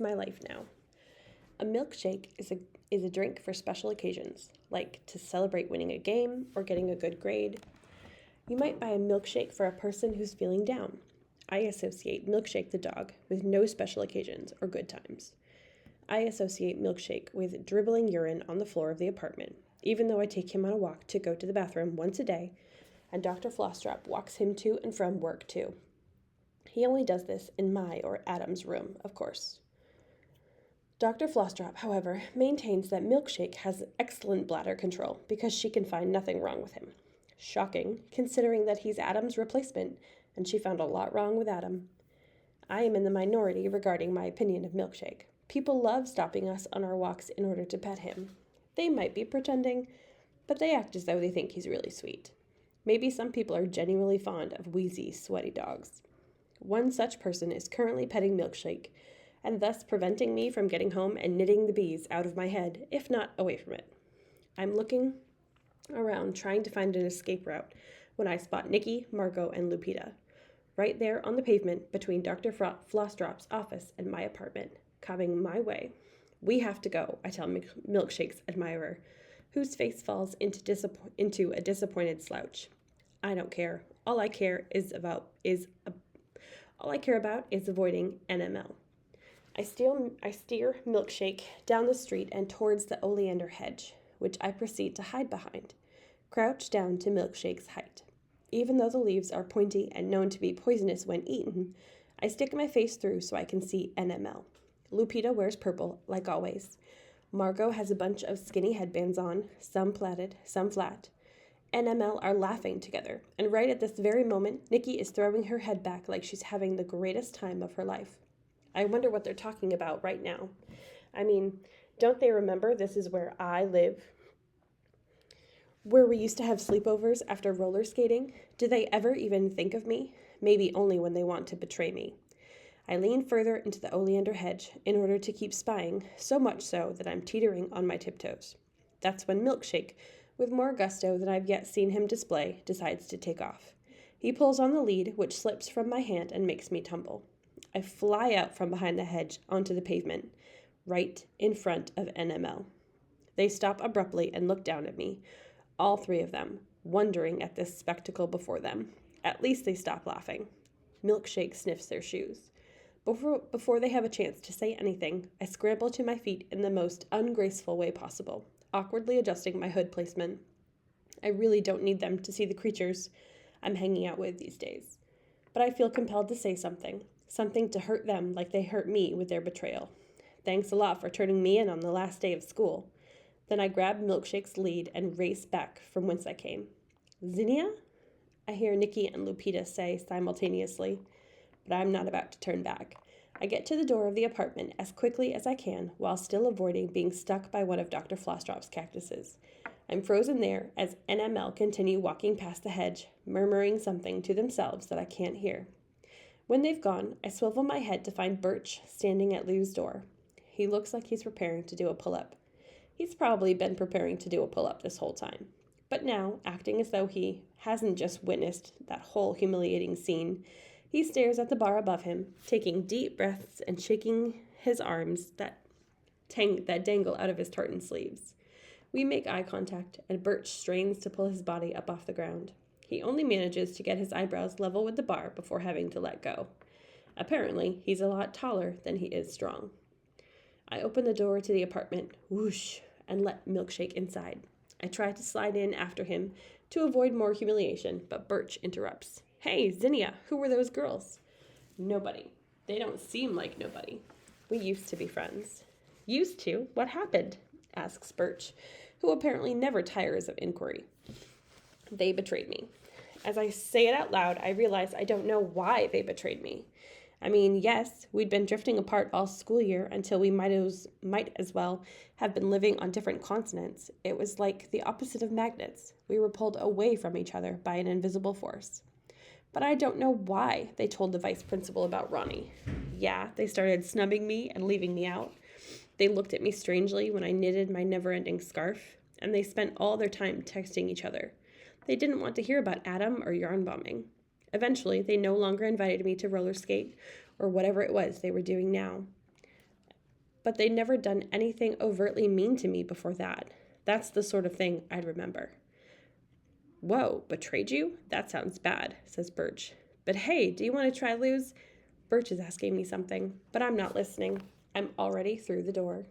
My life now. A milkshake is a drink for special occasions, like to celebrate winning a game or getting a good grade. You might buy a milkshake for a person who's feeling down. I associate Milkshake the dog with no special occasions or good times. I associate Milkshake with dribbling urine on the floor of the apartment, even though I take him on a walk to go to the bathroom once a day, and Dr. Flossdrop walks him to and from work too. He only does this in my or Adam's room, of course. Dr. Flossdrop, however, maintains that Milkshake has excellent bladder control because she can find nothing wrong with him. Shocking, considering that he's Adam's replacement, and she found a lot wrong with Adam. I am in the minority regarding my opinion of Milkshake. People love stopping us on our walks in order to pet him. They might be pretending, but they act as though they think he's really sweet. Maybe some people are genuinely fond of wheezy, sweaty dogs. One such person is currently petting Milkshake, and thus preventing me from getting home and knitting the bees out of my head, if not away from it. I'm looking around trying to find an escape route when I spot Nikki, Margot, and Lupita, right there on the pavement between Dr. Flossdrop's office and my apartment, coming my way. We have to go, I tell Milkshake's admirer, whose face falls into a disappointed slouch. I don't care. All I care about is avoiding NML. I steer Milkshake down the street and towards the oleander hedge, which I proceed to hide behind, crouch down to Milkshake's height. Even though the leaves are pointy and known to be poisonous when eaten, I stick my face through so I can see NML. Lupita wears purple, like always. Margot has a bunch of skinny headbands on, some plaited, some flat. NML are laughing together, and right at this very moment, Nikki is throwing her head back like she's having the greatest time of her life. I wonder what they're talking about right now. I mean, don't they remember this is where I live? Where we used to have sleepovers after roller skating? Do they ever even think of me? Maybe only when they want to betray me. I lean further into the oleander hedge in order to keep spying, so much so that I'm teetering on my tiptoes. That's when Milkshake, with more gusto than I've yet seen him display, decides to take off. He pulls on the lead, which slips from my hand and makes me tumble. I fly out from behind the hedge onto the pavement, right in front of NML. They stop abruptly and look down at me, all three of them, wondering at this spectacle before them. At least they stop laughing. Milkshake sniffs their shoes. Before they have a chance to say anything, I scramble to my feet in the most ungraceful way possible, awkwardly adjusting my hood placement. I really don't need them to see the creatures I'm hanging out with these days. But I feel compelled to say something to hurt them like they hurt me with their betrayal. Thanks a lot for turning me in on the last day of school. Then I grab Milkshake's lead and race back from whence I came. Zinnia? I hear Nikki and Lupita say simultaneously, but I'm not about to turn back. I get to the door of the apartment as quickly as I can while still avoiding being stuck by one of Dr. Flossdrop's cactuses. I'm frozen there as NML continue walking past the hedge, murmuring something to themselves that I can't hear. When they've gone, I swivel my head to find Birch standing at Lou's door. He looks like he's preparing to do a pull-up. He's probably been preparing to do a pull-up this whole time. But now, acting as though he hasn't just witnessed that whole humiliating scene, he stares at the bar above him, taking deep breaths and shaking his arms that dangle out of his tartan sleeves. We make eye contact, and Birch strains to pull his body up off the ground. He only manages to get his eyebrows level with the bar before having to let go. Apparently, he's a lot taller than he is strong. I open the door to the apartment, whoosh, and let Milkshake inside. I try to slide in after him to avoid more humiliation, but Birch interrupts. Hey, Zinnia, who were those girls? Nobody. They don't seem like nobody. We used to be friends. Used to? What happened? Asks Birch, who apparently never tires of inquiry. They betrayed me. As I say it out loud, I realize I don't know why they betrayed me. I mean, yes, we'd been drifting apart all school year until we might as well have been living on different continents. It was like the opposite of magnets. We were pulled away from each other by an invisible force. But I don't know why they told the vice principal about Ronnie. Yeah, they started snubbing me and leaving me out. They looked at me strangely when I knitted my never-ending scarf, and they spent all their time texting each other. They didn't want to hear about Adam or yarn bombing. Eventually, they no longer invited me to roller skate or whatever it was they were doing now. But they'd never done anything overtly mean to me before that. That's the sort of thing I'd remember. Whoa, betrayed you? That sounds bad, says Birch. But hey, do you want to try Luz? Birch is asking me something, but I'm not listening. I'm already through the door.